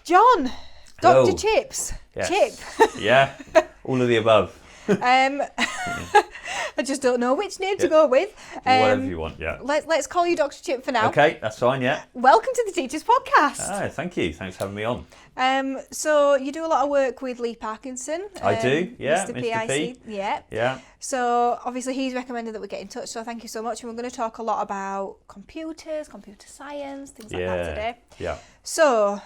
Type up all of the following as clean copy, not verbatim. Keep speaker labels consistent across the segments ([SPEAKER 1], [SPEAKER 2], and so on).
[SPEAKER 1] John,
[SPEAKER 2] Hello.
[SPEAKER 1] Dr. Chips,
[SPEAKER 2] Yes.
[SPEAKER 1] Chip.
[SPEAKER 2] Yeah, all of the above.
[SPEAKER 1] I just don't know which name to go with.
[SPEAKER 2] Whatever you want, yeah.
[SPEAKER 1] Let's call you Dr. Chip for now.
[SPEAKER 2] Okay, that's fine, yeah.
[SPEAKER 1] Welcome to the Teachers Podcast.
[SPEAKER 2] Thank you. Thanks for having me on.
[SPEAKER 1] So you do a lot of work with Lee Parkinson.
[SPEAKER 2] I do, yeah.
[SPEAKER 1] Mr.
[SPEAKER 2] Mr. P.
[SPEAKER 1] Yeah.
[SPEAKER 2] Yeah.
[SPEAKER 1] So obviously he's recommended that we get in touch. So thank you so much. And we're going to talk a lot about computers, computer science, things like that today.
[SPEAKER 2] Yeah.
[SPEAKER 1] So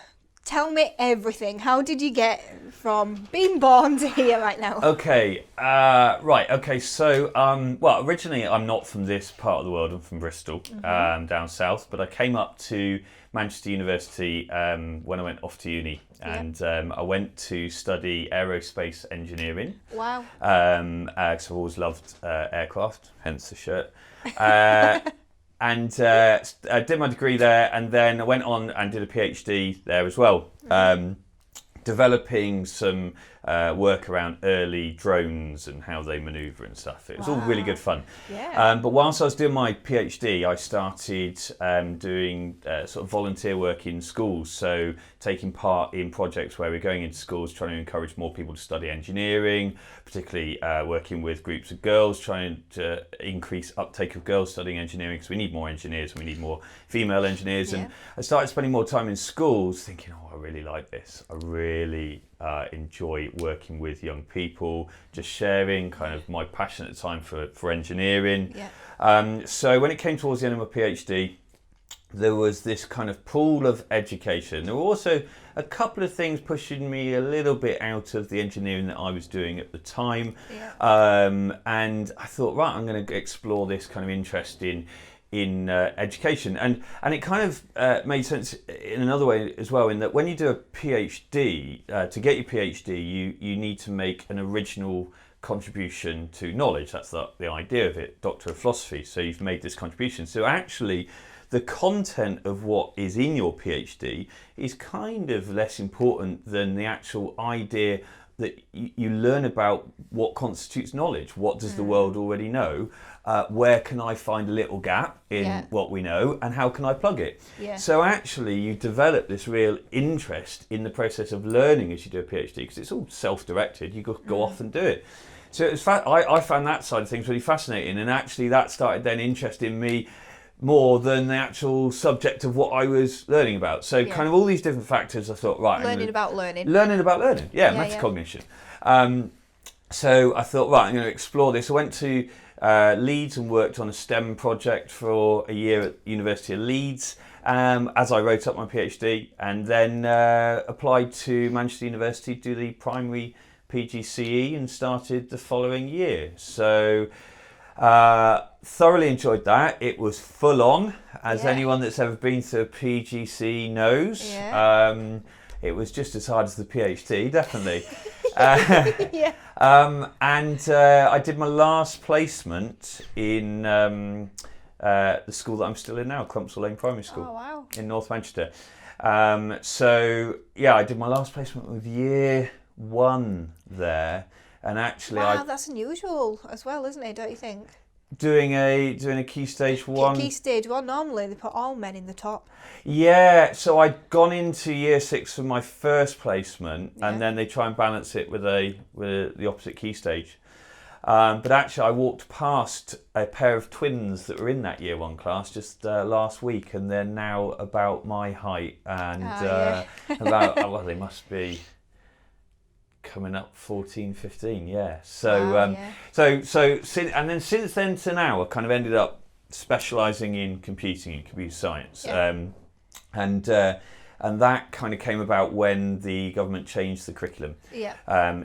[SPEAKER 1] tell me everything. How did you get from being born to here right now?
[SPEAKER 2] Okay, right, okay, so, well, originally I'm not from this part of the world, I'm from Bristol, down south, but I came up to Manchester University when I went off to uni, and I went to study aerospace engineering.
[SPEAKER 1] Wow.
[SPEAKER 2] Because I've always loved aircraft, hence the shirt. And I did my degree there, and then I went on and did a PhD there as well, developing some work around early drones and how they manoeuvre and stuff. It was all really good fun.
[SPEAKER 1] Yeah.
[SPEAKER 2] But whilst I was doing my PhD, I started doing sort of volunteer work in schools, so taking part in projects where we're going into schools trying to encourage more people to study engineering, particularly working with groups of girls, trying to increase uptake of girls studying engineering, because we need more engineers and we need more female engineers. And I started spending more time in schools thinking, oh, I really like this. I really enjoy working with young people, just sharing kind of my passion at the time for engineering. So when it came towards the end of my PhD, there was this kind of pool of education. There were also a couple of things pushing me a little bit out of the engineering that I was doing at the time. And I thought, right, I'm going to explore this kind of interest in education, and it kind of made sense in another way as well, in that when you do a PhD, to get your PhD, you need to make an original contribution to knowledge. That's the idea of it, Doctor of Philosophy. So you've made this contribution. So actually, the content of what is in your PhD is kind of less important than the actual idea that you learn about what constitutes knowledge. What does the world already know? Where can I find a little gap in what we know, and how can I plug it? So actually you develop this real interest in the process of learning as you do a PhD, because it's all self-directed. You go off and do it. So it's I found that side of things really fascinating, and actually that started then interesting me more than the actual subject of what I was learning about. So kind of all these different factors, I thought, right.
[SPEAKER 1] Learning about learning,
[SPEAKER 2] metacognition. So I thought, right, I'm going to explore this. I went to Leeds and worked on a STEM project for a year at the University of Leeds as I wrote up my PhD, and then applied to Manchester University to do the primary PGCE and started the following year. So thoroughly enjoyed that. It was full on, as anyone that's ever been through a PGCE knows. It was just as hard as the PhD, definitely. And I did my last placement in the school that I'm still in now, Crumpsall Lane Primary School in North Manchester. So I did my last placement with year 1 there, and actually
[SPEAKER 1] that's unusual as well, isn't it? Don't you think?
[SPEAKER 2] Doing a key stage 1.
[SPEAKER 1] Key stage 1, normally they put all men in the top.
[SPEAKER 2] Yeah, so I'd gone into year 6 for my first placement, and then they try and balance it with the opposite key stage. But actually I walked past a pair of twins that were in that year 1 class just last week, and they're now about my height, and about, they must be coming up 14, 15, since then to now, I've kind of ended up specialising in computing and computer science, and that kind of came about when the government changed the curriculum.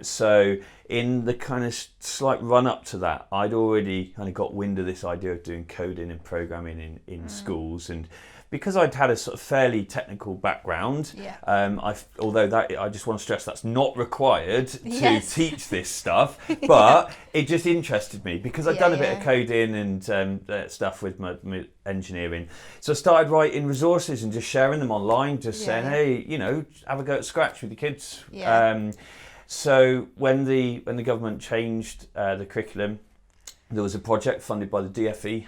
[SPEAKER 2] So in the kind of slight run up to that, I'd already kind of got wind of this idea of doing coding and programming in schools, and because I'd had a sort of fairly technical background, although I just want to stress that's not required to teach this stuff, but it just interested me because I'd done a bit of coding and stuff with my engineering. So I started writing resources and just sharing them online, just saying, hey, have a go at Scratch with your kids. So when the government changed the curriculum, there was a project funded by the DFE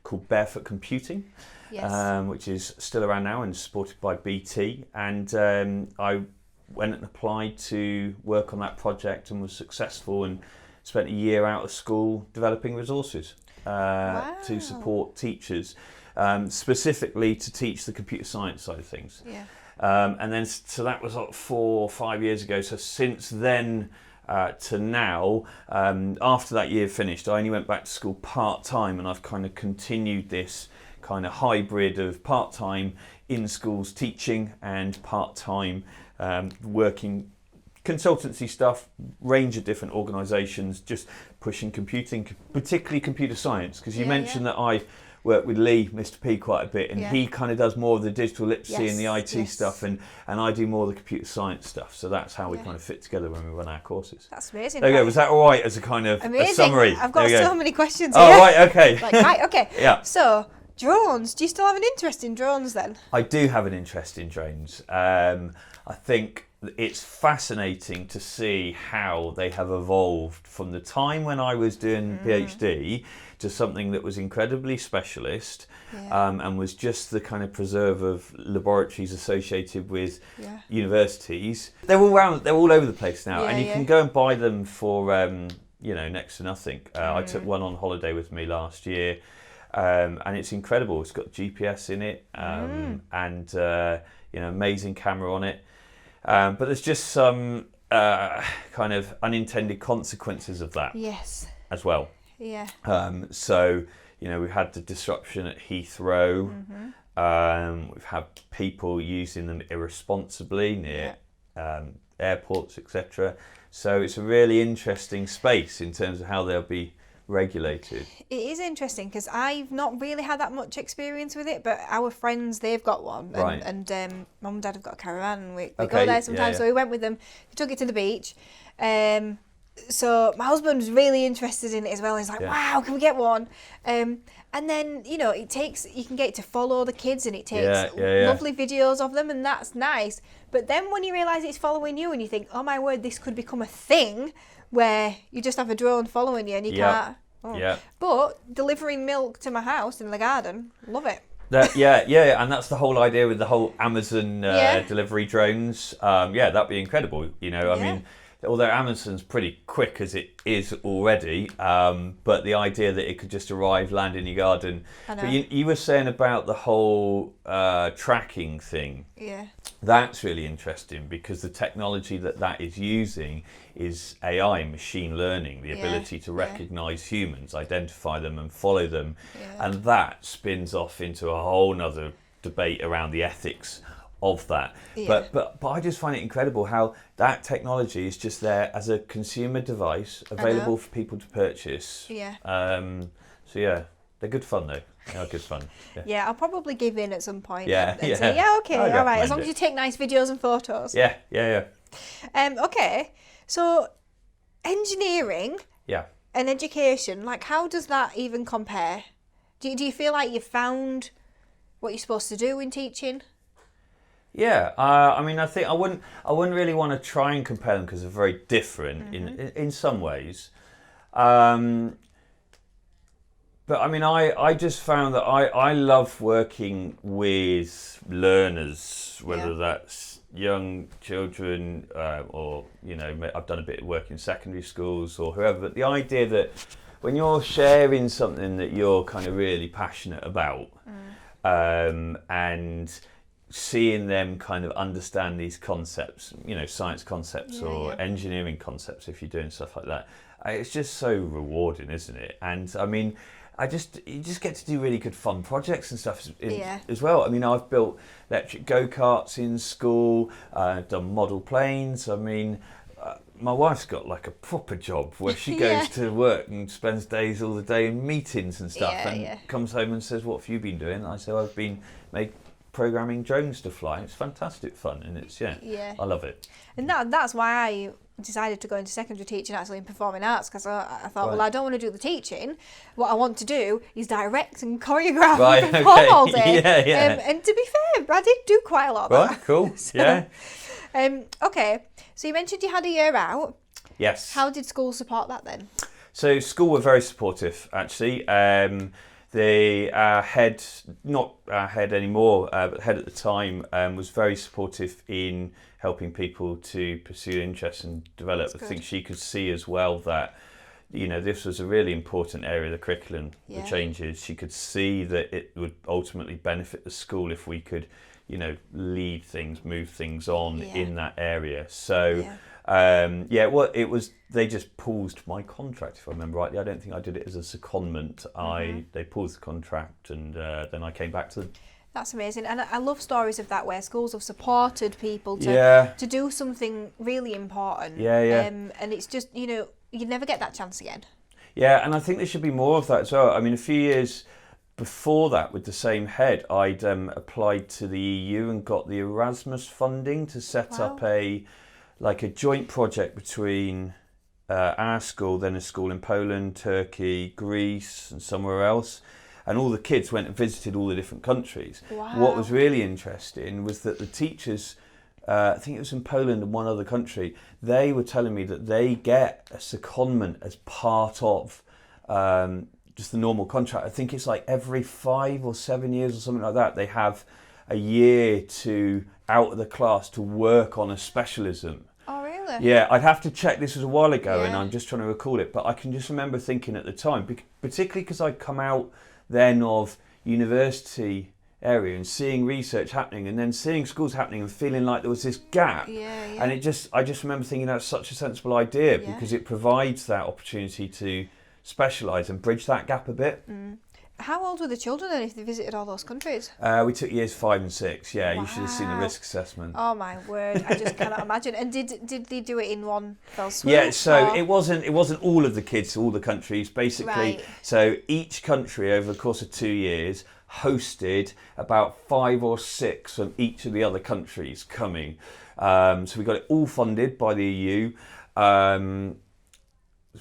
[SPEAKER 2] called Barefoot Computing,
[SPEAKER 1] Yes.
[SPEAKER 2] which is still around now and supported by BT. And I went and applied to work on that project and was successful, and spent a year out of school developing resources to support teachers, specifically to teach the computer science side of things.
[SPEAKER 1] Yeah.
[SPEAKER 2] And then, so that was like 4 or 5 years ago. So since then to now, after that year finished, I only went back to school part-time, and I've kind of continued this kind of hybrid of part-time in schools teaching and part-time working consultancy stuff, range of different organisations, just pushing computing, particularly computer science, because you mentioned that I work with Lee, Mr. P, quite a bit, and he kind of does more of the digital literacy and the IT stuff, and I do more of the computer science stuff. So that's how we kind of fit together when we run our courses.
[SPEAKER 1] That's amazing.
[SPEAKER 2] There you go. Was that all right as a kind of a summary?
[SPEAKER 1] I've got so many questions here.
[SPEAKER 2] Oh, right, okay.
[SPEAKER 1] Right, okay.
[SPEAKER 2] Yeah.
[SPEAKER 1] So, drones. Do you still have an interest in drones then?
[SPEAKER 2] I do have an interest in drones. I think it's fascinating to see how they have evolved from the time when I was doing PhD to something that was incredibly specialist and was just the kind of preserve of laboratories associated with universities. They're all over the place now, and you can go and buy them for next to nothing. I took one on holiday with me last year, and it's incredible. It's got GPS in it, and amazing camera on it. But there's just some kind of unintended consequences of that as well.
[SPEAKER 1] Yeah.
[SPEAKER 2] So, we've had the disruption at Heathrow. We've had people using them irresponsibly near airports, etc. So it's a really interesting space in terms of how they'll be regulated.
[SPEAKER 1] It is interesting because I've not really had that much experience with it, but our friends, they've got one, and mum and dad have got a caravan, and we go there sometimes. So we went with them, we took it to the beach. So my husband was really interested in it as well. He's like, wow, can we get one? And then, you can get it to follow the kids, and it takes lovely videos of them, and that's nice. But then when you realise it's following you, and you think, oh my word, this could become a thing where you just have a drone following you and you can't. But delivering milk to my house in the garden, love it.
[SPEAKER 2] And that's the whole idea with the whole Amazon delivery drones. That'd be incredible. I mean, although Amazon's pretty quick as it is already, but the idea that it could just arrive, land in your garden. But you were saying about the whole tracking thing. Yeah. That's really interesting because the technology that is using is AI, machine learning, the ability to recognise humans, identify them and follow them. And that spins off into a whole nother debate around the ethics of that. But I just find it incredible how that technology is just there as a consumer device available for people to purchase. They're good fun though. They are good fun.
[SPEAKER 1] I'll probably give in at some point.
[SPEAKER 2] Okay,
[SPEAKER 1] all right, as long as you take nice videos and photos. Okay, so engineering and education, like how does that even compare? Do you feel like you've found what you're supposed to do in teaching?
[SPEAKER 2] I mean, I think I wouldn't really want to try and compare them because they're very different in some ways. But I mean, I just found that I love working with learners, whether that's young children or, I've done a bit of work in secondary schools or whoever. But the idea that when you're sharing something that you're kind of really passionate about and seeing them kind of understand these concepts, science concepts or engineering concepts, if you're doing stuff like that, it's just so rewarding, isn't it? And I mean, you just get to do really good fun projects and stuff as well. I mean, I've built electric go-karts in school, done model planes. I mean, my wife's got like a proper job where she goes to work and spends days all the day in meetings and stuff and comes home and says, what have you been doing? I say, I've been programming drones to fly. It's fantastic fun, and it's I love it.
[SPEAKER 1] And that's why I decided to go into secondary teaching actually in performing arts, because I thought, well, I don't want to do the teaching. What I want to do is direct and choreograph and perform all day. And to be fair, I did do quite a lot of that.
[SPEAKER 2] Right, cool.
[SPEAKER 1] Okay, so you mentioned you had a year out.
[SPEAKER 2] Yes.
[SPEAKER 1] How did school support that then?
[SPEAKER 2] So school were very supportive, actually. The head, not our head anymore, but head at the time, was very supportive in helping people to pursue interests and develop. I think she could see as well that, this was a really important area of the curriculum, the changes. She could see that it would ultimately benefit the school if we could, lead things, move things on in that area. So, it was, they just paused my contract, if I remember rightly. I don't think I did it as a secondment. They paused the contract, and then I came back to them.
[SPEAKER 1] That's amazing, and I love stories of that where schools have supported people to do something really important. And it's just, you never get that chance again.
[SPEAKER 2] Yeah, and I think there should be more of that as well. I mean, a few years before that, with the same head, I'd applied to the EU and got the Erasmus funding to set up a joint project between our school, then a school in Poland, Turkey, Greece, and somewhere else. And all the kids went and visited all the different countries.
[SPEAKER 1] Wow.
[SPEAKER 2] What was really interesting was that the teachers, I think it was in Poland and one other country, they were telling me that they get a secondment as part of just the normal contract. I think it's like every 5 or 7 years or something like that, they have a year to out of the class to work on a specialism.
[SPEAKER 1] Oh, really?
[SPEAKER 2] Yeah, I'd have to check. This was a while ago, and I'm just trying to recall it. But I can just remember thinking at the time, particularly because I'd come out then of university area and seeing research happening, and then seeing schools happening and feeling like there was this gap. And I just remember thinking that's such a sensible idea because it provides that opportunity to specialise and bridge that gap a bit.
[SPEAKER 1] How old were the children then if they visited all those countries?
[SPEAKER 2] We took years 5 and 6. Yeah, you should have seen the risk assessment.
[SPEAKER 1] Oh my word! I just cannot imagine. And did they do it in one fell swoop?
[SPEAKER 2] Yeah, so it wasn't all of the kids, all the countries, basically.
[SPEAKER 1] Right.
[SPEAKER 2] So each country over the course of 2 years hosted about 5 or 6 from each of the other countries coming. So we got it all funded by the EU.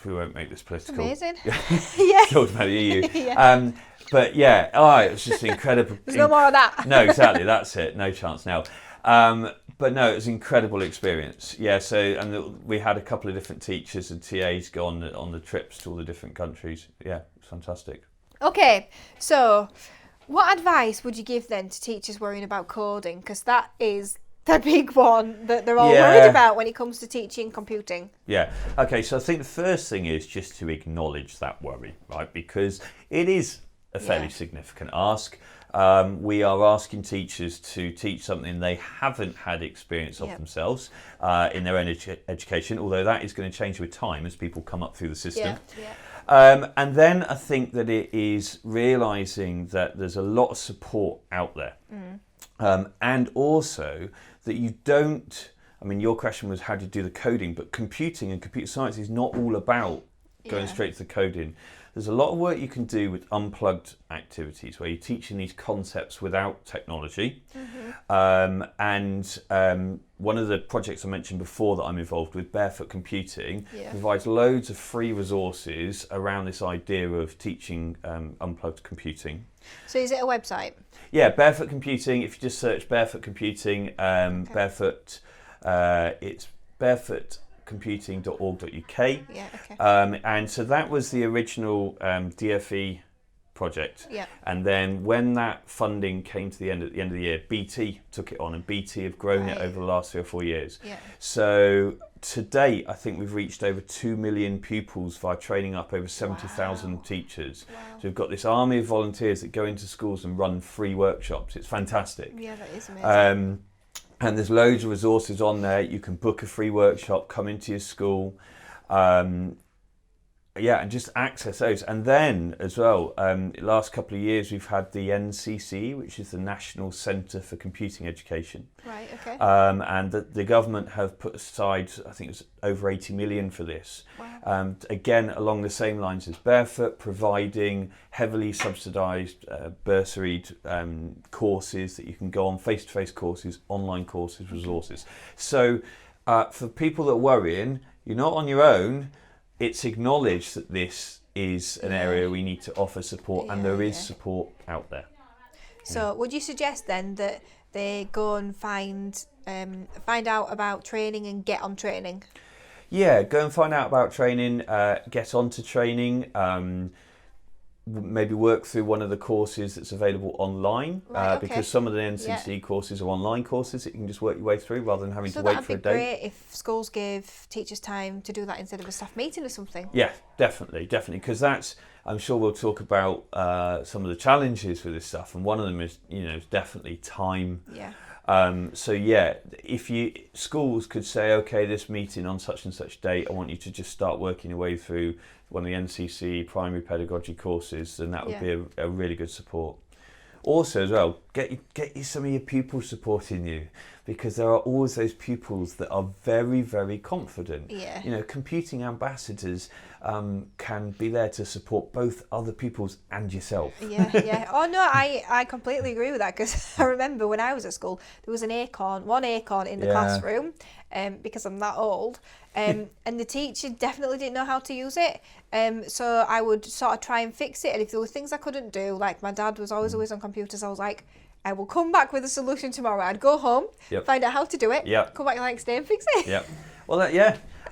[SPEAKER 2] We won't make this political.
[SPEAKER 1] Amazing.
[SPEAKER 2] Talked about the EU. But it was just incredible.
[SPEAKER 1] There's no more of that.
[SPEAKER 2] No, exactly. That's it. No chance now. But no, it was an incredible experience. Yeah. So, and we had a couple of different teachers and TAs go on the trips to all the different countries. Yeah, it's fantastic.
[SPEAKER 1] Okay, so what advice would you give then to teachers worrying about coding? Because that is the big one that they're all worried about when it comes to teaching computing.
[SPEAKER 2] Yeah. Okay, so I think the first thing is just to acknowledge that worry, right? Because it is a fairly significant ask. We are asking teachers to teach something they haven't had experience of themselves in their own education, although that is going to change with time as people come up through the system. And then I think that it is realising that there's a lot of support out there. And also that you don't, I mean, your question was how do you do the coding, but computing and computer science is not all about going straight to the coding. There's a lot of work you can do with unplugged activities where you're teaching these concepts without technology. One of the projects I mentioned before that I'm involved with, Barefoot Computing, provides loads of free resources around this idea of teaching unplugged computing.
[SPEAKER 1] So is it a website?
[SPEAKER 2] Yeah, Barefoot Computing. If you just search Barefoot Computing, Barefoot, it's barefootcomputing.org.uk. And so that was the original DFE project. And then when that funding came to the end at the end of the year, BT took it on, and BT have grown it over the last 3 or 4 years. So to date, I think we've reached over 2 million pupils via training up over 70,000 teachers. So we've got this army of volunteers that go into schools and run free workshops. It's fantastic.
[SPEAKER 1] Yeah, that is amazing.
[SPEAKER 2] And there's loads of resources on there. You can book a free workshop, come into your school, and just access those. And then as well, the last couple of years we've had the NCC, which is the National Centre for Computing Education. And the government have put aside, I think it was over 80 million for this. Again, along the same lines as Barefoot, providing heavily subsidised bursaried courses that you can go on, face-to-face courses, online courses, resources. So for people that are worrying, you're not on your own. It's acknowledged that this is an area we need to offer support, and there is support out there.
[SPEAKER 1] So would you suggest then that they go and find out about training and get on training?
[SPEAKER 2] Yeah, go and find out about training, get onto training, maybe work through one of the courses that's available online, because some of the NCC courses are online courses that you can just work your way through rather than having to wait for a date. So that'd be
[SPEAKER 1] great if schools gave teachers time to do that instead of a staff meeting or something.
[SPEAKER 2] Yeah, definitely, because that's, I'm sure we'll talk about some of the challenges with this stuff, and one of them is, definitely time.
[SPEAKER 1] Yeah.
[SPEAKER 2] If schools could say, okay, this meeting on such and such date, I want you to just start working your way through one of the NCC primary pedagogy courses, then that would be a really good support. Also, as well, get you some of your pupils supporting you, because there are always those pupils that are very, very confident.
[SPEAKER 1] Yeah.
[SPEAKER 2] Computing ambassadors can be there to support both other pupils and yourself.
[SPEAKER 1] Yeah. Oh no, I completely agree with that, because I remember when I was at school, there was one acorn in the classroom, because I'm that old, and the teacher definitely didn't know how to use it. So I would sort of try and fix it, and if there were things I couldn't do, like my dad was always on computers, I was like, I will come back with a solution tomorrow. I'd go home, find out how to do it, come back the next day and fix it.
[SPEAKER 2] Yeah. Well,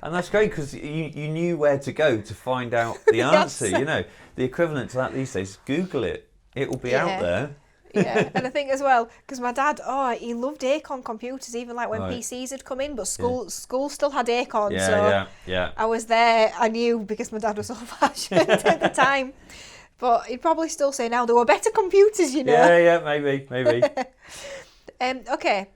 [SPEAKER 2] and that's great, because you knew where to go to find out the answer. The equivalent to that these days, Google it. It will be out there.
[SPEAKER 1] Yeah, and I think as well, because my dad, he loved Acorn computers, even like when PCs had come in, but school still had Acorn. I was there, I knew, because my dad was old-fashioned at the time. But he'd probably still say now there were better computers,
[SPEAKER 2] Yeah, maybe.
[SPEAKER 1] Okay,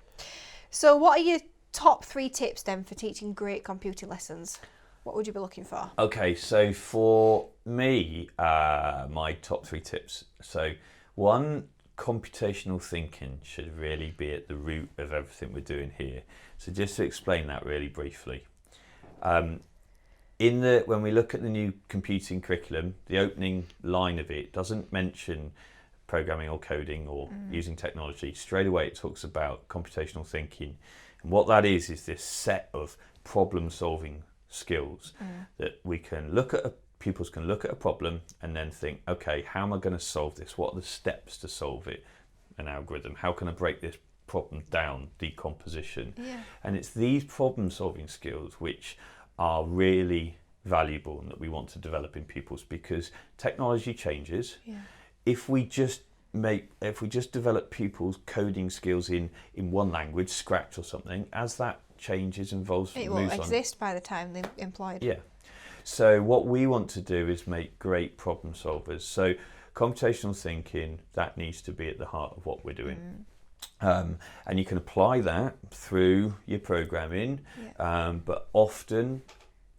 [SPEAKER 1] so what are your top 3 tips then for teaching great computing lessons? What would you be looking for?
[SPEAKER 2] Okay, so for me, my top 3 tips. So 1, computational thinking should really be at the root of everything we're doing here. So just to explain that really briefly. When we look at the new computing curriculum, the opening line of it doesn't mention programming or coding or using technology. Straight away it talks about computational thinking. And what that is this set of problem-solving skills that we can look at, pupils can look at a problem and then think, okay, how am I going to solve this? What are the steps to solve it? An algorithm. How can I break this problem down? Decomposition.
[SPEAKER 1] Yeah.
[SPEAKER 2] And it's these problem-solving skills which are really valuable and that we want to develop in pupils, because technology changes. If we just develop pupils' coding skills in one language, Scratch or something, as that changes, evolves,
[SPEAKER 1] it won't exist by the time they're employed.
[SPEAKER 2] Yeah. So what we want to do is make great problem solvers. So computational thinking, that needs to be at the heart of what we're doing. And you can apply that through your programming, but often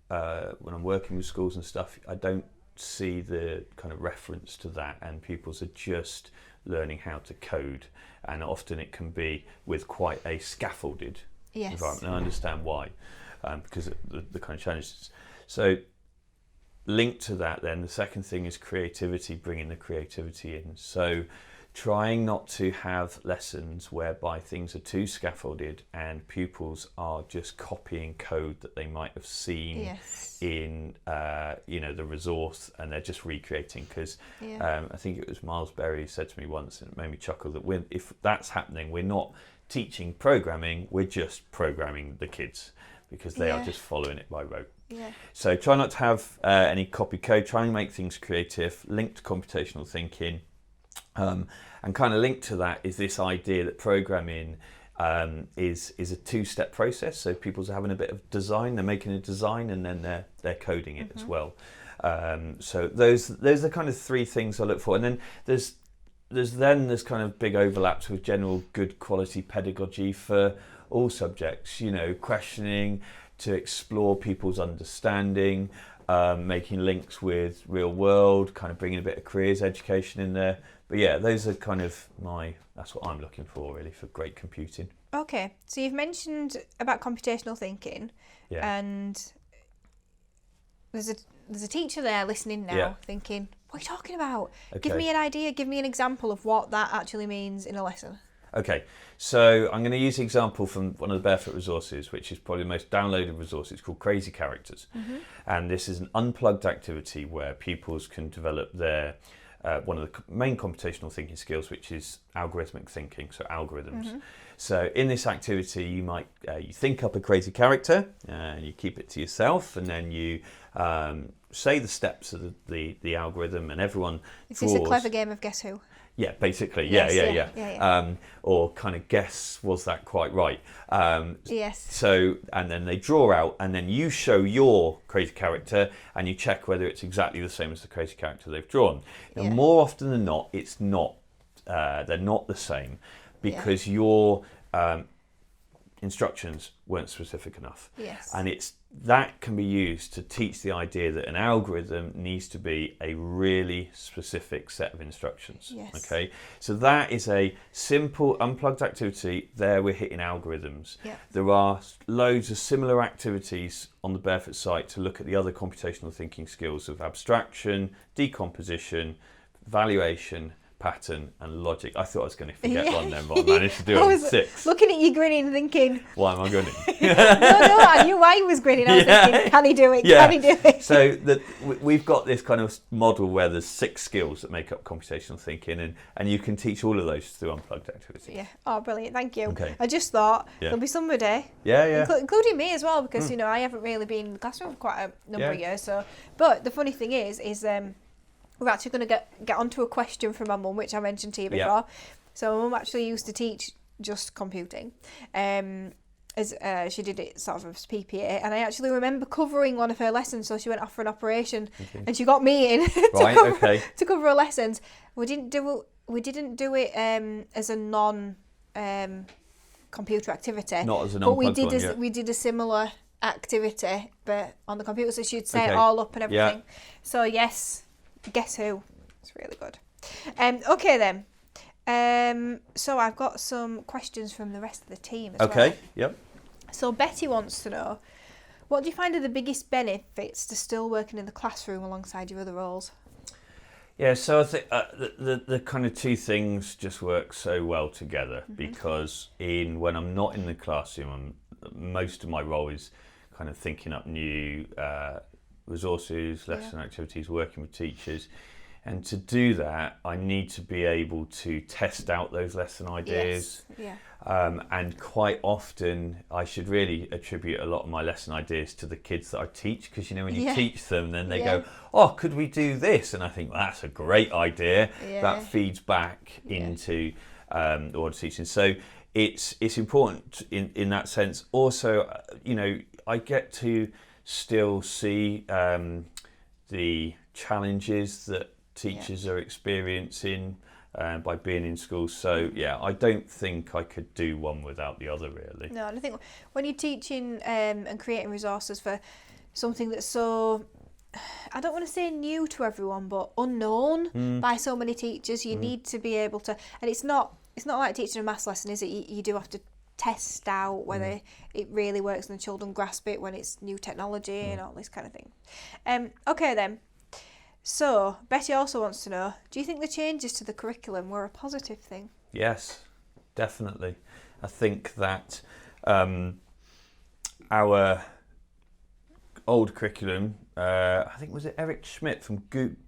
[SPEAKER 2] when I'm working with schools and stuff, I don't see the kind of reference to that, and pupils are just learning how to code, and often it can be with quite a scaffolded environment. And I understand why, because of the kind of challenges. So linked to that then, the second thing is creativity, bringing the creativity in. So trying not to have lessons whereby things are too scaffolded and pupils are just copying code that they might have seen in the resource, and they're just recreating, because I think it was Miles Berry said to me once, and it made me chuckle, that if that's happening, we're not teaching programming, we're just programming the kids, because they are just following it by rote. So try not to have any copy code, try and make things creative, linked to computational thinking. And kind of linked to that is this idea that programming is a 2-step process. So pupils are having a bit of design, they're making a design, and then they're coding it as well. So those are the kind of 3 things I look for. And then there's kind of big overlaps with general good quality pedagogy for all subjects, questioning to explore people's understanding, making links with real world, kind of bringing a bit of careers education in there. But yeah, those are kind of that's what I'm looking for really for great computing.
[SPEAKER 1] Okay, so you've mentioned about computational thinking, and there's a teacher there listening now thinking, what are you talking about? Okay. Give me an idea, give me an example of what that actually means in a lesson.
[SPEAKER 2] Okay, so I'm going to use an example from one of the Barefoot resources, which is probably the most downloaded resource. It's called Crazy Characters. And this is an unplugged activity where pupils can develop their one of the main computational thinking skills, which is algorithmic thinking, so algorithms. So in this activity, you might you think up a crazy character, you keep it to yourself, and then you say the steps of the algorithm, and everyone draws.
[SPEAKER 1] Is this a clever game of Guess Who?
[SPEAKER 2] Yeah, basically.
[SPEAKER 1] Yes,
[SPEAKER 2] Yeah. Or kind of guess, was that quite right?
[SPEAKER 1] Yes.
[SPEAKER 2] So, and then they draw out, and then you show your crazy character, and you check whether it's exactly the same as the crazy character they've drawn. Now, more often than not, it's not. They're not the same, because your instructions weren't specific enough.
[SPEAKER 1] Yes.
[SPEAKER 2] And that can be used to teach the idea that an algorithm needs to be a really specific set of instructions.
[SPEAKER 1] Yes.
[SPEAKER 2] Okay, so that is a simple unplugged activity. There we're hitting algorithms.
[SPEAKER 1] Yeah.
[SPEAKER 2] There are loads of similar activities on the Barefoot site to look at the other computational thinking skills of abstraction, decomposition, valuation, pattern and logic. I thought I was going to forget one then, but I managed to do it in 6.
[SPEAKER 1] Looking at you grinning thinking,
[SPEAKER 2] why am I grinning?
[SPEAKER 1] no, I knew why he was grinning. I was thinking, can he do it?
[SPEAKER 2] Yeah.
[SPEAKER 1] Can he do it?
[SPEAKER 2] So we've got this kind of model where there's 6 skills that make up computational thinking, and you can teach all of those through unplugged activities.
[SPEAKER 1] Yeah. Oh, brilliant. Thank you.
[SPEAKER 2] Okay.
[SPEAKER 1] I just thought there'll be somebody, including me as well, because, I haven't really been in the classroom for quite a number of years. So, but the funny thing is we're actually going to get onto a question from my mum, which I mentioned to you before. Yeah. So my mum actually used to teach just computing, as she did it sort of as PPA, and I actually remember covering one of her lessons. So she went off for an operation, and she got me in to cover her lessons. We didn't do it as a non computer activity.
[SPEAKER 2] Not as an
[SPEAKER 1] but we did a similar activity, but on the computer. So she'd set it all up and everything. Yeah. So yes. Guess Who? It's really good. Okay then. So I've got some questions from the rest of the team as well.
[SPEAKER 2] Okay, yep.
[SPEAKER 1] So Betty wants to know, what do you find are the biggest benefits to still working in the classroom alongside your other roles?
[SPEAKER 2] Yeah, so I think the kind of 2 things just work so well together, because when I'm not in the classroom, most of my role is kind of thinking up new resources, lesson activities, working with teachers, and to do that I need to be able to test out those lesson ideas.
[SPEAKER 1] Yes.
[SPEAKER 2] And quite often I should really attribute a lot of my lesson ideas to the kids that I teach, because when you teach them, then they go, oh, could we do this? And I think, well, that's a great idea. That feeds back into the order teaching. So it's important in that sense. Also, I get to still see the challenges that teachers are experiencing by being in school. So I don't think I could do one without the other, really.
[SPEAKER 1] No, and I think when you're teaching and creating resources for something that's so, I don't want to say new to everyone, but unknown by so many teachers, you need to be able to, and it's not like teaching a maths lesson, is it? You do have to test out whether it really works and the children grasp it when it's new technology and all this kind of thing. Okay then. So Betty also wants to know, do you think the changes to the curriculum were a positive thing?
[SPEAKER 2] Yes, definitely. I think that our old curriculum, I think was it Eric Schmidt from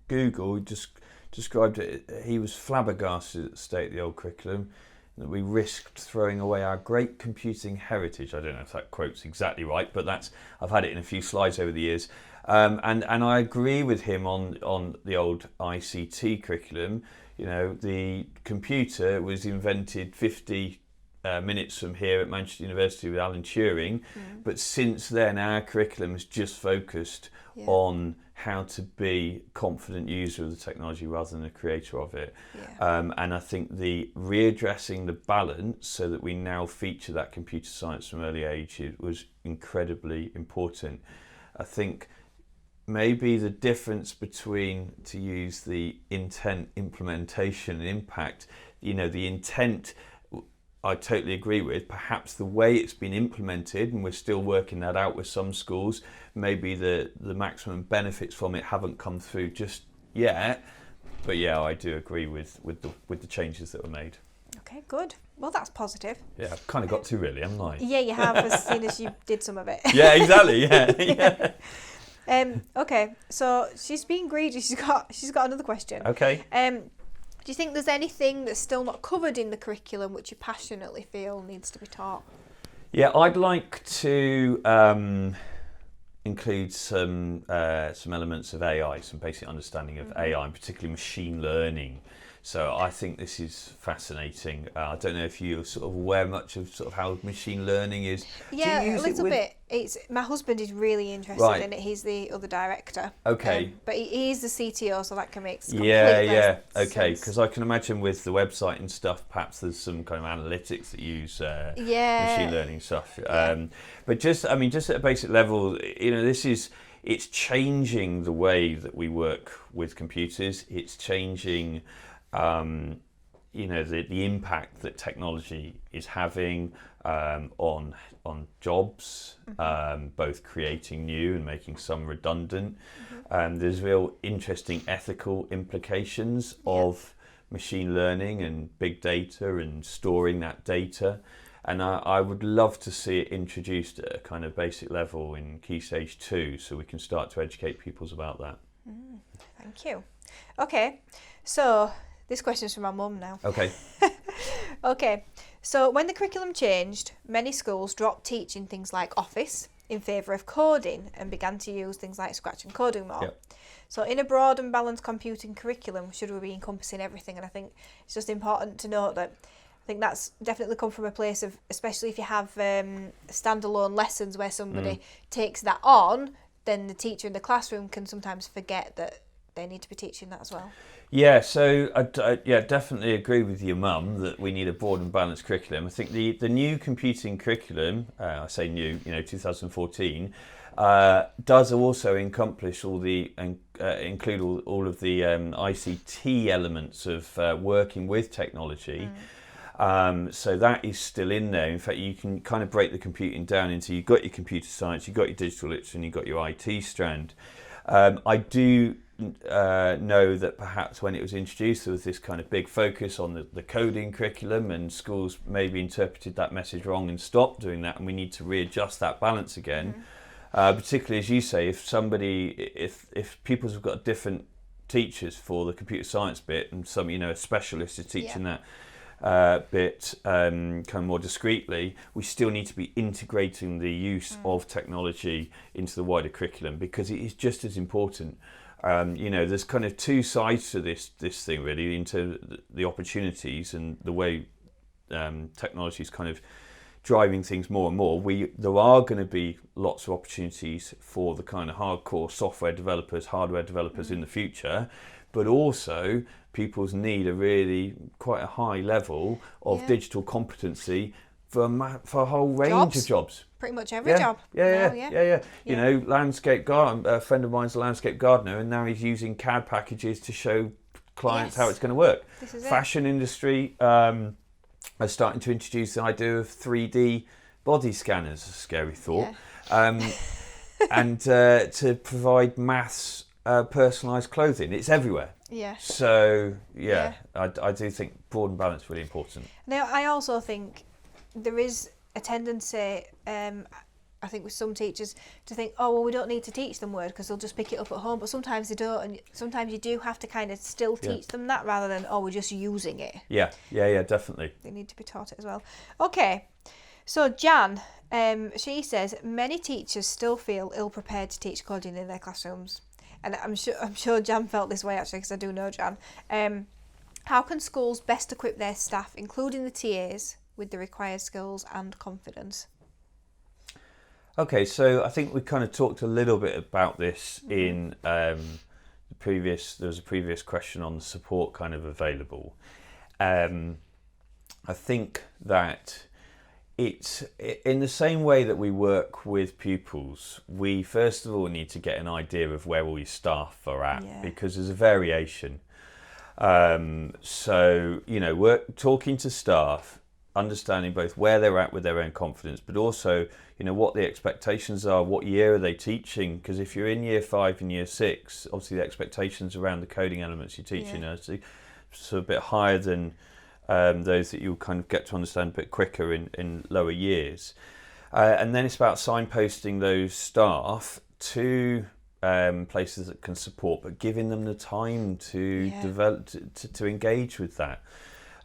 [SPEAKER 2] Google just described it, he was flabbergasted at the state of the old curriculum, that we risked throwing away our great computing heritage. I don't know if that quote's exactly right, but I've had it in a few slides over the years. And I agree with him on the old ICT curriculum. The computer was invented 50 minutes from here at Manchester University with Alan Turing, but since then our curriculum has just focused on how to be a confident user of the technology rather than a creator of it. And I think the readdressing the balance so that we now feature that computer science from early age was incredibly important. I think maybe the difference between, to use the intent, implementation and impact, the intent I totally agree with. Perhaps the way it's been implemented, and we're still working that out with some schools, maybe the maximum benefits from it haven't come through just yet. But I do agree with the changes that were made.
[SPEAKER 1] Okay, good. Well, that's positive.
[SPEAKER 2] Yeah, I've kind of got to really, haven't I?
[SPEAKER 1] Yeah, you have, as soon as you did some of it.
[SPEAKER 2] Yeah, exactly. Yeah.
[SPEAKER 1] Okay, so she's being greedy. She's got another question.
[SPEAKER 2] Okay.
[SPEAKER 1] Do you think there's anything that's still not covered in the curriculum which you passionately feel needs to be taught?
[SPEAKER 2] Yeah, I'd like to include some elements of AI, some basic understanding of AI, and particularly machine learning. So I think this is fascinating. I don't know if you're sort of aware much of sort of how machine learning is.
[SPEAKER 1] Yeah, a little bit. My husband is really interested in it. He's the other director.
[SPEAKER 2] Okay.
[SPEAKER 1] But he is the CTO, so that can make complete
[SPEAKER 2] sense.
[SPEAKER 1] Okay,
[SPEAKER 2] because I can imagine with the website and stuff, perhaps there's some kind of analytics that use machine learning stuff. But just at a basic level, it's changing the way that we work with computers. It's changing the impact that technology is having on jobs, both creating new and making some redundant. There's real interesting ethical implications of machine learning and big data and storing that data. And I would love to see it introduced at a kind of basic level in Key Stage 2 so we can start to educate pupils about that.
[SPEAKER 1] Thank you. Okay, so this question is from my mum now.
[SPEAKER 2] Okay.
[SPEAKER 1] Okay, so when the curriculum changed, many schools dropped teaching things like Office in favour of coding and began to use things like Scratch and coding more.
[SPEAKER 2] Yep.
[SPEAKER 1] So in a broad and balanced computing curriculum, should we be encompassing everything? And I think it's just important to note that I think that's definitely come from a place of, especially if you have standalone lessons where somebody takes that on, then the teacher in the classroom can sometimes forget that they need to be teaching that as well. Yeah,
[SPEAKER 2] so I definitely agree with your mum that we need a broad and balanced curriculum. I think the new computing curriculum, I say new, 2014, does also encompass include all of the ICT elements of working with technology. So that is still in there. In fact, you can kind of break the computing down into, you've got your computer science, you've got your digital literacy, and you've got your IT strand. I do know that perhaps when it was introduced there was this kind of big focus on the coding curriculum, and schools maybe interpreted that message wrong and stopped doing that, and we need to readjust that balance again. Particularly, as you say, if pupils have got different teachers for the computer science bit, and some a specialist is teaching that bit kind of more discreetly, we still need to be integrating the use of technology into the wider curriculum, because it is just as important. There's kind of two sides to this thing, really, into the opportunities and the way technology is kind of driving things more and more. There are going to be lots of opportunities for the kind of hardcore software developers, hardware developers in the future, but also pupils need quite a high level of digital competency for a whole range of jobs.
[SPEAKER 1] Pretty much every job.
[SPEAKER 2] Yeah. Landscape garden. A friend of mine's a landscape gardener, and now he's using CAD packages to show clients how it's going to work. Fashion industry are starting to introduce the idea of 3D body scanners. A scary thought. And to provide mass personalised clothing. It's everywhere.
[SPEAKER 1] Yeah.
[SPEAKER 2] So I do think broad and balanced is really important.
[SPEAKER 1] Now, I also think there is a tendency, I think with some teachers, to think, oh, well, we don't need to teach them Word because they'll just pick it up at home. But sometimes they don't, and sometimes you do have to kind of still teach them that rather than, oh, we're just using it.
[SPEAKER 2] Yeah, definitely.
[SPEAKER 1] They need to be taught it as well. Okay, so Jan, she says, many teachers still feel ill-prepared to teach coding in their classrooms. And I'm sure Jan felt this way, actually, because I do know Jan. How can schools best equip their staff, including the TAs, with the required skills and confidence?
[SPEAKER 2] Okay, so I think we kind of talked a little bit about this in there was a previous question on the support kind of available. I think that it's in the same way that we work with pupils, we first of all need to get an idea of where all your staff are at, because there's a variation. Talking to staff, understanding both where they're at with their own confidence, but also, what the expectations are, what year are they teaching? Because if you're in year 5 and year 6, obviously the expectations around the coding elements you're teaching are so a bit higher than those that you'll kind of get to understand a bit quicker in lower years. And then it's about signposting those staff to places that can support, but giving them the time to develop, to engage with that.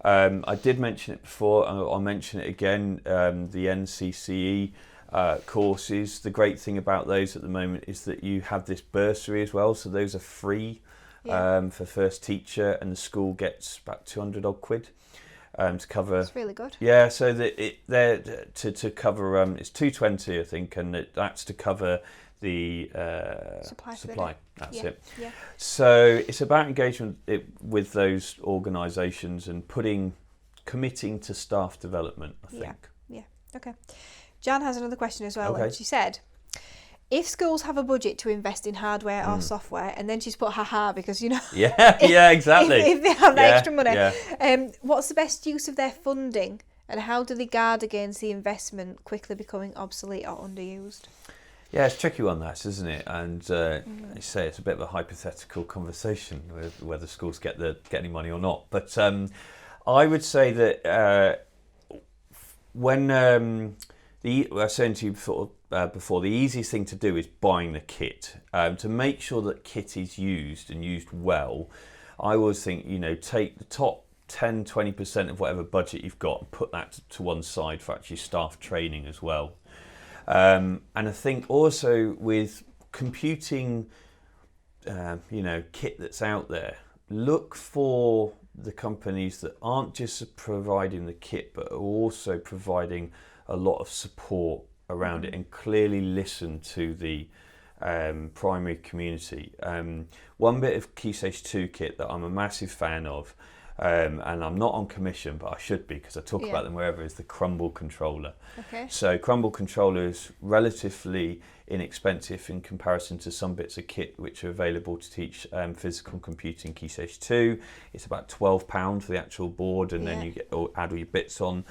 [SPEAKER 2] I did mention it before, I'll mention it again, the NCCE courses. The great thing about those at the moment is that you have this bursary as well, so those are free for first teacher, and the school gets about 200 odd quid to cover. That's
[SPEAKER 1] really good.
[SPEAKER 2] Yeah, so they're to cover, it's 220 I think, and that's to cover the supply. That's it. Yeah. So it's about engagement with those organisations and committing to staff development, I think.
[SPEAKER 1] Yeah. Okay. Jan has another question as well. Okay. She said, if schools have a budget to invest in hardware or software, and then she's put haha because, you know,
[SPEAKER 2] exactly.
[SPEAKER 1] if they have that extra money, what's the best use of their funding, and how do they guard against the investment quickly becoming obsolete or underused?
[SPEAKER 2] Yeah, it's a tricky one, that, isn't it? And you say it's a bit of a hypothetical conversation with whether schools get any money or not. But I would say that when I was saying to you before, the easiest thing to do is buying the kit. To make sure that kit is used and used well, I always think, take the top 10, 20% of whatever budget you've got and put that to one side for actually staff training as well. And I think also with computing, kit that's out there, look for the companies that aren't just providing the kit, but are also providing a lot of support around it, and clearly listen to the primary community. One bit of Key Stage 2 kit that I'm a massive fan of, and I'm not on commission, but I should be because I talk about them wherever, is the Crumble controller. Okay. So Crumble controller is relatively inexpensive in comparison to some bits of kit which are available to teach physical computing Key Stage 2. It's about £12 for the actual board, and then you add all your bits on.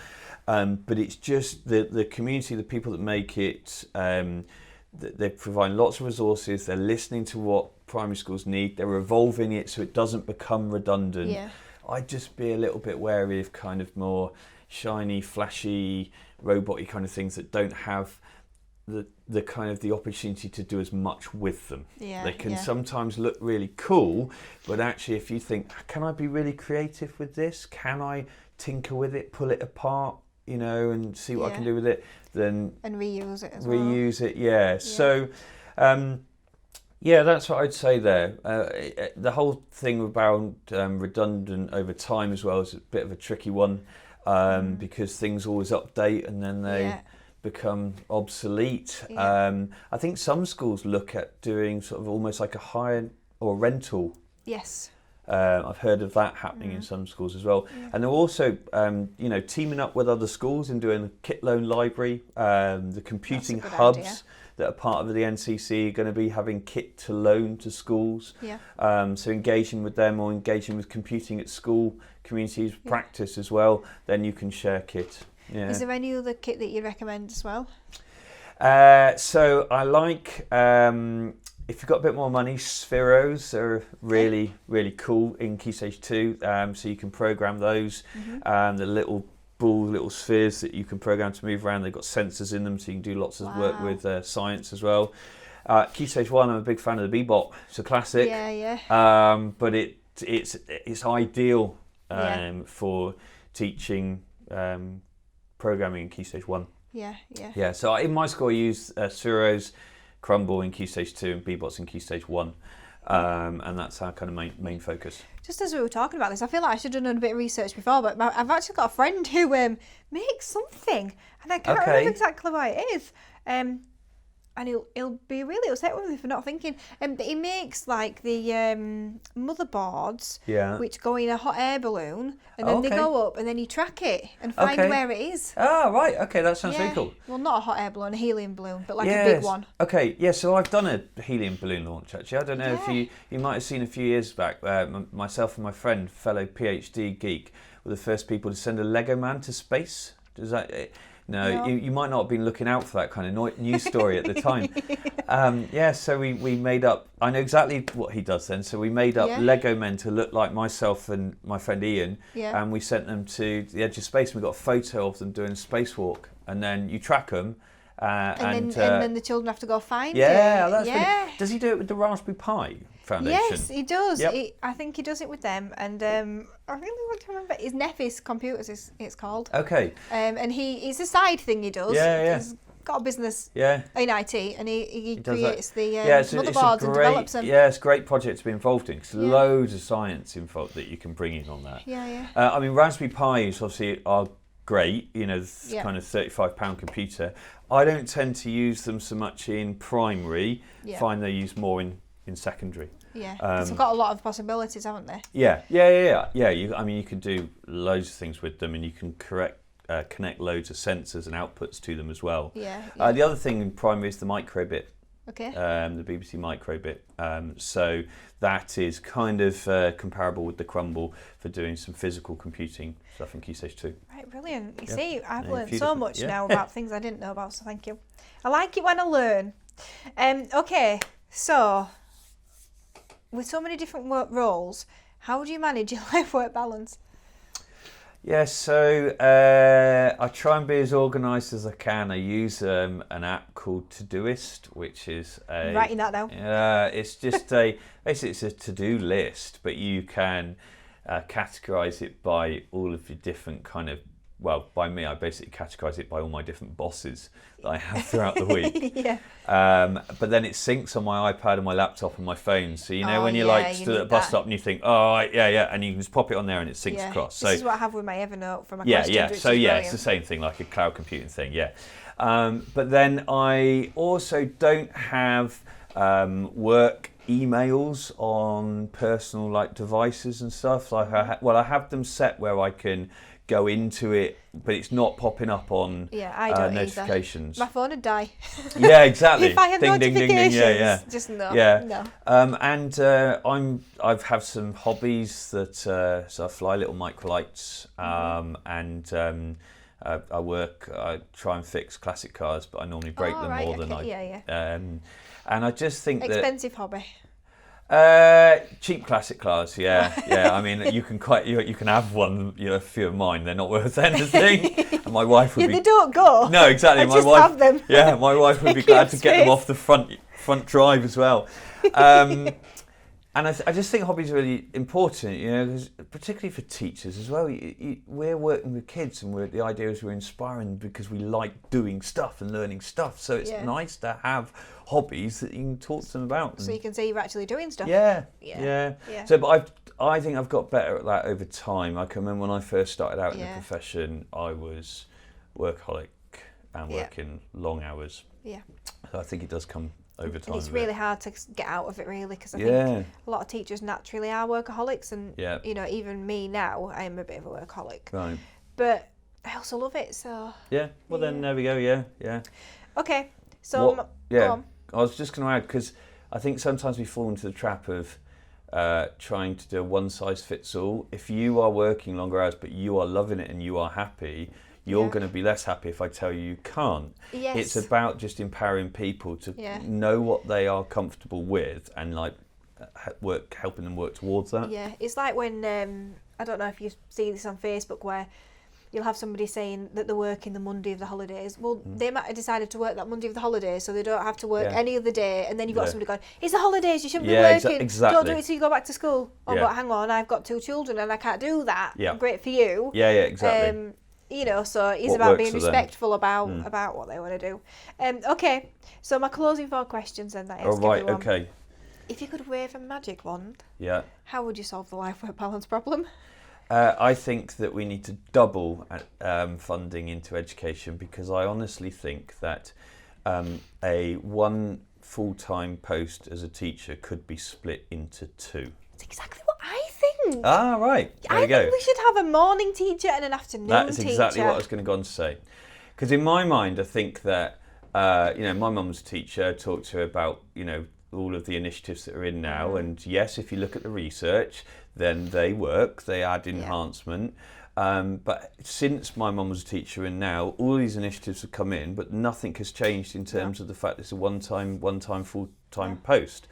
[SPEAKER 2] But it's just the community, the people that make it, they're providing lots of resources, they're listening to what primary schools need, they're evolving it so it doesn't become redundant. Yeah. I'd just be a little bit wary of kind of more shiny, flashy, robot-y kind of things that don't have the kind of the opportunity to do as much with them. Yeah, they can sometimes look really cool, but actually if you think, can I be really creative with this? Can I tinker with it, pull it apart, and see what I can do with it? Then
[SPEAKER 1] and reuse it as well.
[SPEAKER 2] Reuse it, yeah. So, that's what I'd say there. The whole thing about redundant over time as well is a bit of a tricky one, because things always update and then they become obsolete. Yeah. I think some schools look at doing sort of almost like a hire or rental.
[SPEAKER 1] Yes.
[SPEAKER 2] I've heard of that happening in some schools as well. Yeah. And they're also, teaming up with other schools and doing a kit loan library, the computing hubs idea. That are part of the NCC are going to be having kit to loan to schools. Yeah. So engaging with them or engaging with computing at school communities practice as well, then you can share kit. Yeah.
[SPEAKER 1] Is there any other kit that you recommend as well?
[SPEAKER 2] So I like, if you've got a bit more money, Spheros are really, really cool in Key Stage 2. So you can program those, the little spheres that you can program to move around. They've got sensors in them, so you can do lots of work with science as well. Key Stage 1, I'm a big fan of the Bebop. It's a classic. But it's ideal for teaching programming in Key Stage 1. Yeah, so in my school I use Spheros, Crumble in Key Stage 2 and Bebots in Key Stage 1. And that's our kind of main focus.
[SPEAKER 1] Just as we were talking about this, I feel like I should have done a bit of research before, but I've actually got a friend who makes something, and I can't remember exactly what it is. And he'll be really upset with me for not thinking. But he makes like the motherboards, which go in a hot air balloon, and then they go up, and then you track it and find where it is.
[SPEAKER 2] Oh, right. Okay, that sounds really cool.
[SPEAKER 1] Well, not a hot air balloon, a helium balloon, but like a big one.
[SPEAKER 2] Okay, yeah. So I've done a helium balloon launch actually. I don't know if you might have seen a few years back. Myself and my friend, fellow PhD geek, were the first people to send a Lego man to space. Does that? No, you might not have been looking out for that kind of news story at the time. So we made up, I know exactly what he does then, so we made up Lego men to look like myself and my friend Ian, and we sent them to the edge of space, and we got a photo of them doing a spacewalk, and then you track them,
[SPEAKER 1] And then the children have to go find it.
[SPEAKER 2] That's really, does he do it with the Raspberry Pi Foundation?
[SPEAKER 1] Yes, he does.
[SPEAKER 2] Yep.
[SPEAKER 1] I think he does it with them. And I really want to remember. His Neffy's Computers, it's called.
[SPEAKER 2] Okay.
[SPEAKER 1] And it's a side thing he does. He's got a business in IT, and he creates the motherboards and develops them.
[SPEAKER 2] Yeah, it's a great project to be involved in. There's loads of science involved that you can bring in on that. I mean, Raspberry Pis obviously are great, kind of £35 computer. I don't tend to use them so much in primary. Find they use more in secondary.
[SPEAKER 1] They've got a lot of possibilities, haven't they?
[SPEAKER 2] Yeah. You can do loads of things with them, and you can connect loads of sensors and outputs to them as well. The other thing in primary is the microbit.
[SPEAKER 1] Okay.
[SPEAKER 2] The BBC microbit. So that is kind of comparable with the Crumble for doing some physical computing stuff in Key Stage 2.
[SPEAKER 1] Right, brilliant. You see, I've learned so much now about things I didn't know about, so thank you. I like it when I learn. Okay, so with so many different roles, how do you manage your life-work balance?
[SPEAKER 2] Yeah, so I try and be as organised as I can. I use an app called Todoist, which is
[SPEAKER 1] I'm writing that down.
[SPEAKER 2] It's just basically it's a to-do list, but you can categorise it by all of your different kind of. Well, by me, I basically categorise it by all my different bosses that I have throughout the week. But then it syncs on my iPad and my laptop and my phone. So, when you're stood at a bus stop and you think, and you can just pop it on there and it syncs across. So,
[SPEAKER 1] this is what I have with my Evernote for my questions.
[SPEAKER 2] So, it's the same thing, like a cloud computing thing, but then I also don't have work emails on personal devices and stuff. Like I have them set where I can go into it, but it's not popping up on
[SPEAKER 1] I don't
[SPEAKER 2] notifications.
[SPEAKER 1] Either. My phone would die.
[SPEAKER 2] Yeah, exactly.
[SPEAKER 1] If I had notifications, just no.
[SPEAKER 2] Yeah. No. I've have some hobbies that so I fly little microlights, and I try and fix classic cars, but I normally break them more than I. And I just think
[SPEAKER 1] expensive hobby.
[SPEAKER 2] Cheap classic cars, I mean, you can have one, a few of mine. They're not worth anything. And my wife would be.
[SPEAKER 1] They don't go.
[SPEAKER 2] No, exactly.
[SPEAKER 1] My wife have them.
[SPEAKER 2] Yeah, my wife would be glad to get them off the front drive as well. And I just think hobbies are really important, 'cause particularly for teachers as well. We're working with kids, and the idea is we're inspiring because we like doing stuff and learning stuff. So it's nice to have hobbies that you can talk to them about.
[SPEAKER 1] So you can say you're actually doing stuff.
[SPEAKER 2] Yeah. So, but I think I've got better at that over time. I can remember when I first started out in the profession, I was workaholic and working long hours. Yeah. So I think it does come over time.
[SPEAKER 1] And it's really hard to get out of it, really, because I think a lot of teachers naturally are workaholics, and even me now, I am a bit of a workaholic. Right. But I also love it, so. Yeah.
[SPEAKER 2] Well, then there we go. Yeah.
[SPEAKER 1] Okay. So. Go on.
[SPEAKER 2] I was just going to add, because I think sometimes we fall into the trap of trying to do a one-size-fits-all. If you are working longer hours but you are loving it and you are happy, you're going to be less happy if I tell you can't. Yes. It's about just empowering people to know what they are comfortable with and helping them work towards that.
[SPEAKER 1] Yeah, it's like when, I don't know if you see this on Facebook, where you'll have somebody saying that they're working the Monday of the holidays. Well, they might have decided to work that Monday of the holidays, so they don't have to work any other day. And then you've got somebody going, it's the holidays, you shouldn't be working.
[SPEAKER 2] Exactly.
[SPEAKER 1] Don't do it till you go back to school. Oh, but hang on, I've got 2 children and I can't do that. Yeah. Great for you.
[SPEAKER 2] Yeah, exactly.
[SPEAKER 1] So it's about being respectful about what they want to do. Okay, so my closing 4 questions then that I ask everyone.
[SPEAKER 2] Okay.
[SPEAKER 1] If you could wave a magic wand, how would you solve the life-work balance problem?
[SPEAKER 2] I think that we need to double funding into education, because I honestly think that one full-time post as a teacher could be split into 2.
[SPEAKER 1] That's exactly what I think.
[SPEAKER 2] Ah, right. There you go.
[SPEAKER 1] I think we should have a morning teacher and an afternoon teacher.
[SPEAKER 2] That is exactly what I was going to go on to say. Because in my mind, I think that, my mum's a teacher, talked to her about, all of the initiatives that are in now. And yes, if you look at the research, then they work, they add enhancement. But since my mum was a teacher and now, all these initiatives have come in, but nothing has changed in terms of the fact it's a one-time full-time post.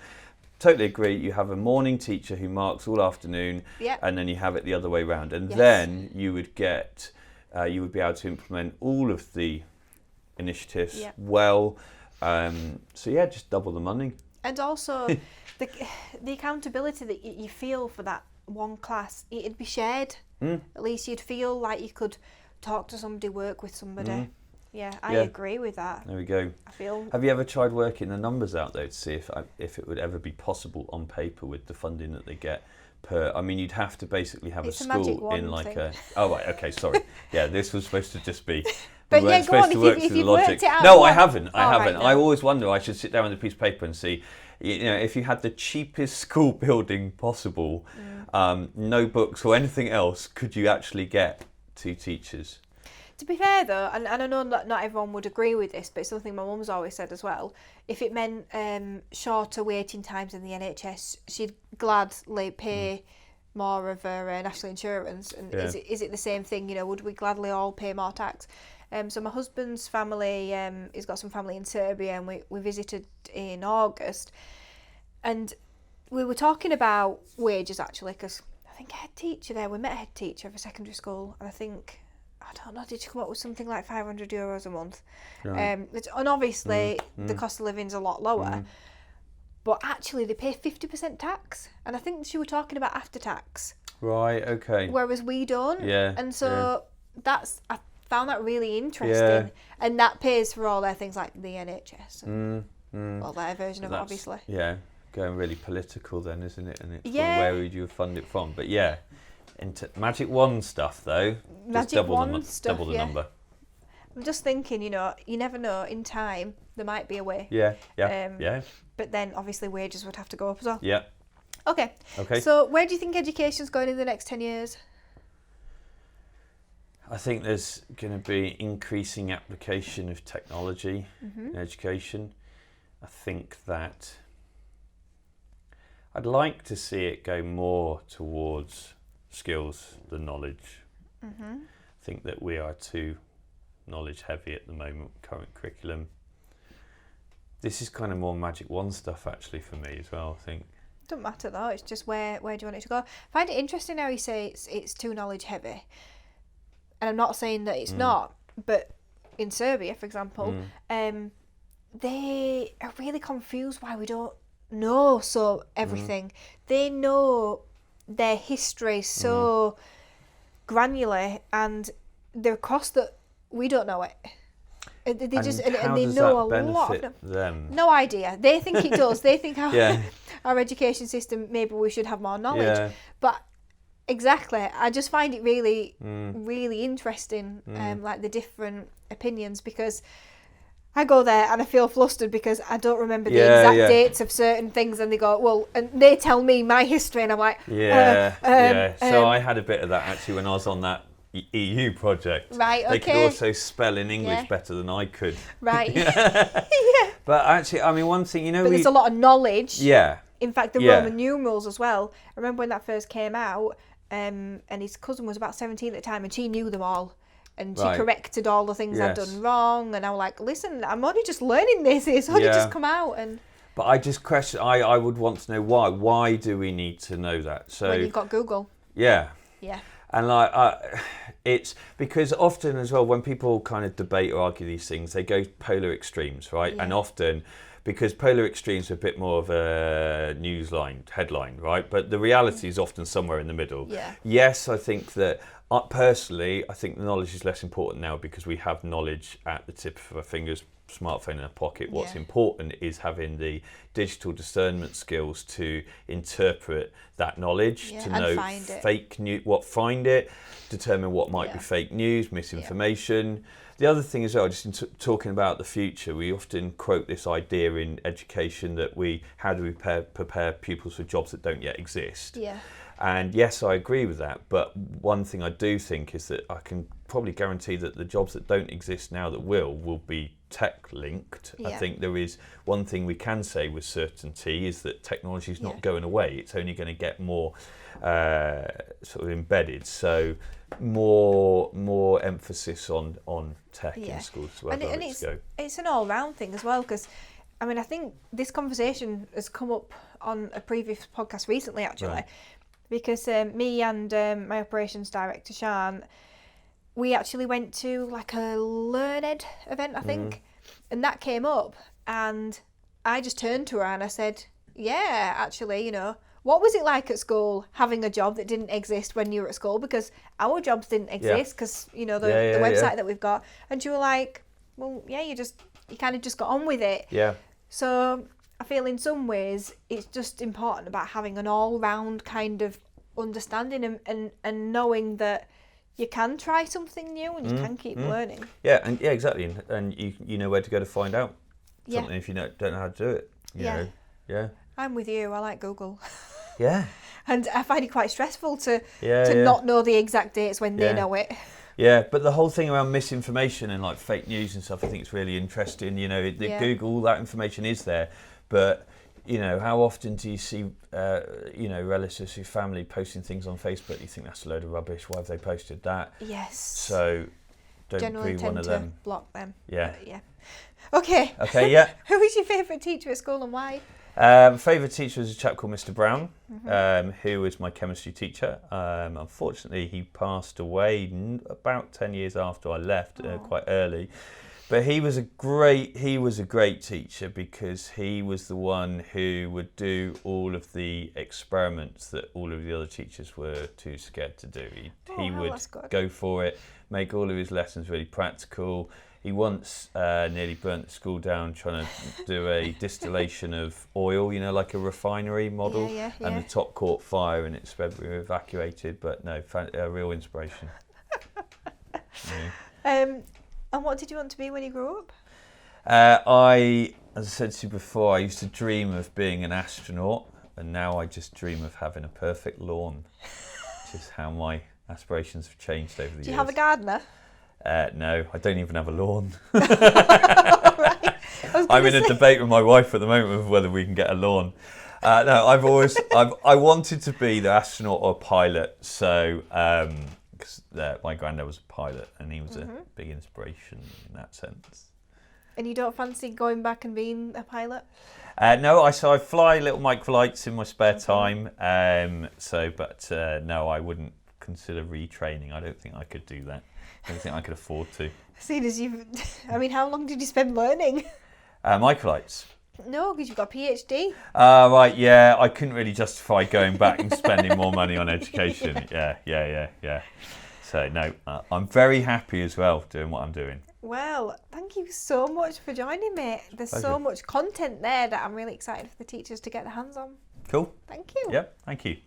[SPEAKER 2] Totally agree. You have a morning teacher who marks all afternoon, and then you have it the other way around. And then you would get, you would be able to implement all of the initiatives well. So yeah, just double the money.
[SPEAKER 1] And also the accountability that you feel for that one class, it'd be shared. At least you'd feel like you could talk to somebody, work with somebody. Yeah, I agree with that.
[SPEAKER 2] There we go. Have you ever tried working the numbers out though to see if it would ever be possible on paper with the funding that they get per? I mean, you'd have to basically have a school in like thing. Oh right, okay, sorry. Yeah, this was supposed to just be.
[SPEAKER 1] But yeah, go on. If you've worked it out.
[SPEAKER 2] No, I haven't.
[SPEAKER 1] Right, no.
[SPEAKER 2] I always wonder. I should sit down with a piece of paper and see. You know, if you had the cheapest school building possible, no books or anything else, could you actually get 2 teachers?
[SPEAKER 1] To be fair though, and I know that not everyone would agree with this, but it's something my mum's always said as well, if it meant shorter waiting times in the NHS, she'd gladly pay more of her national insurance. And is it the same thing? You know, would we gladly all pay more tax? So my husband's family, he's got some family in Serbia, and we visited in August, and we were talking about wages actually, because I think a head teacher there, we met a head teacher of a secondary school, and I don't know, did she come up with something like €500 a month? Right. And obviously the cost of living's a lot lower, but actually they pay 50% tax, and I think she was talking about after tax.
[SPEAKER 2] Right, okay.
[SPEAKER 1] Whereas we don't.
[SPEAKER 2] Yeah.
[SPEAKER 1] And so I found that really interesting, and that pays for all their things like the NHS and all their version of it, obviously.
[SPEAKER 2] Yeah, going really political then, isn't it? And it's where would you fund it from? But yeah. Into magic wand stuff though, just double the number.
[SPEAKER 1] I'm just thinking, you know, you never know. In time, there might be a way.
[SPEAKER 2] Yeah.
[SPEAKER 1] But then, obviously, wages would have to go up as well.
[SPEAKER 2] Yeah.
[SPEAKER 1] Okay. So, where do you think education's going in the next 10 years?
[SPEAKER 2] I think there's going to be increasing application of technology in education. I think that I'd like to see it go more towards skills than knowledge. I think that we are too knowledge heavy at the moment, current curriculum. This is kind of more magic wand stuff actually for me as well, I think.
[SPEAKER 1] Doesn't matter though, it's just where do you want it to go? I find it interesting how you say it's too knowledge heavy. And I'm not saying that it's not, but in Serbia, for example, they are really confused why we don't know everything. They know their history so granular, and they're across that we don't know it. They just and they know a lot of
[SPEAKER 2] them.
[SPEAKER 1] No idea. They think it does. They think our education system, maybe we should have more knowledge. Yeah. But exactly, I just find it really, really interesting, like the different opinions, because I go there and I feel flustered because I don't remember the exact dates of certain things, and they go, well, and they tell me my history, and I'm like,
[SPEAKER 2] So I had a bit of that actually when I was on that EU project.
[SPEAKER 1] Right, okay.
[SPEAKER 2] They could also spell in English better than I could.
[SPEAKER 1] Right.
[SPEAKER 2] But actually, I mean, one thing, you know,
[SPEAKER 1] there's a lot of knowledge.
[SPEAKER 2] Yeah.
[SPEAKER 1] In fact, the Roman numerals as well. I remember when that first came out, and his cousin was about 17 at the time, and she knew them all. And she corrected all the things I'd done wrong, and I was like, listen, I'm only just learning this, it's only just come out. And
[SPEAKER 2] but I just question, I would want to know why. Why do we need to know that? So
[SPEAKER 1] when you've got Google.
[SPEAKER 2] Yeah.
[SPEAKER 1] Yeah.
[SPEAKER 2] And like, it's because often as well, when people kind of debate or argue these things, they go polar extremes, right? Yeah. And often, because polar extremes are a bit more of a headline, right? But the reality is often somewhere in the middle.
[SPEAKER 1] Yeah.
[SPEAKER 2] Yes, I think that personally, I think the knowledge is less important now because we have knowledge at the tip of our fingers, smartphone in our pocket. What's important is having the digital discernment skills to interpret that knowledge, to know fake news, determine what might be fake news, misinformation. The other thing as well, just in talking about the future, we often quote this idea in education that how do we prepare pupils for jobs that don't yet exist? Yeah. And yes, I agree with that. But one thing I do think is that I can probably guarantee that the jobs that don't exist now that will be tech linked. Yeah. I think there is one thing we can say with certainty is that technology is not going away. It's only going to get more sort of embedded. So more emphasis on tech in schools.
[SPEAKER 1] And it's an all round thing as well, because I mean, I think this conversation has come up on a previous podcast recently, actually. Right. Because me and my operations director, Sian, we actually went to like a LearnEd event, I think, and that came up, and I just turned to her and I said, yeah, actually, you know, what was it like at school having a job that didn't exist when you were at school? Because our jobs didn't exist because, you know, the website that we've got. And she was like, well, yeah, you kind of just got on with it.
[SPEAKER 2] Yeah.
[SPEAKER 1] So I feel in some ways it's just important about having an all-round kind of understanding and knowing that you can try something new and you can keep learning.
[SPEAKER 2] Yeah, and exactly, and you know where to go to find out something if you don't know how to do it. You know? Yeah.
[SPEAKER 1] I'm with you. I like Google.
[SPEAKER 2] Yeah.
[SPEAKER 1] And I find it quite stressful to not know the exact dates when they know it.
[SPEAKER 2] Yeah, but the whole thing around misinformation and like fake news and stuff, I think it's really interesting. You know, Google, all that information is there, but you know, how often do you see, you know, relatives or family posting things on Facebook? You think that's a load of rubbish. Why have they posted that?
[SPEAKER 1] Yes.
[SPEAKER 2] So don't
[SPEAKER 1] generally
[SPEAKER 2] be one of them.
[SPEAKER 1] Block them.
[SPEAKER 2] Yeah.
[SPEAKER 1] But, yeah. Okay.
[SPEAKER 2] Okay. Yeah.
[SPEAKER 1] Who was your favourite teacher at school and why?
[SPEAKER 2] Favourite teacher was a chap called Mr. Brown, who was my chemistry teacher. Unfortunately, he passed away about 10 years after I left, quite early. But he was a great teacher because he was the one who would do all of the experiments that all of the other teachers were too scared to do. He would go for it, make all of his lessons really practical. He once nearly burnt the school down trying to do a distillation of oil, you know, like a refinery model, and the top caught fire and it spread. We were evacuated, but no, a real inspiration.
[SPEAKER 1] And what did you want to be when you grew up?
[SPEAKER 2] As I said to you before, I used to dream of being an astronaut, and now I just dream of having a perfect lawn, which is how my aspirations have changed over the years.
[SPEAKER 1] Do you have a gardener?
[SPEAKER 2] No, I don't even have a lawn.
[SPEAKER 1] Right.
[SPEAKER 2] I'm in a debate with my wife at the moment of whether we can get a lawn. No, I wanted to be the astronaut or pilot, so because my granddad was a pilot and he was a big inspiration in that sense.
[SPEAKER 1] And you don't fancy going back and being a pilot?
[SPEAKER 2] No, I fly little microlights in my spare time. No, I wouldn't consider retraining. I don't think I could do that. I don't think I could afford to.
[SPEAKER 1] Seeing as how long did you spend learning?
[SPEAKER 2] Microlights.
[SPEAKER 1] No, because you've got a PhD.
[SPEAKER 2] Right, yeah. I couldn't really justify going back and spending more money on education. Yeah. So, no, I'm very happy as well doing what I'm doing.
[SPEAKER 1] Well, thank you so much for joining me. There's so much content there that I'm really excited for the teachers to get their hands on.
[SPEAKER 2] Cool.
[SPEAKER 1] Thank you.
[SPEAKER 2] Yep, thank you.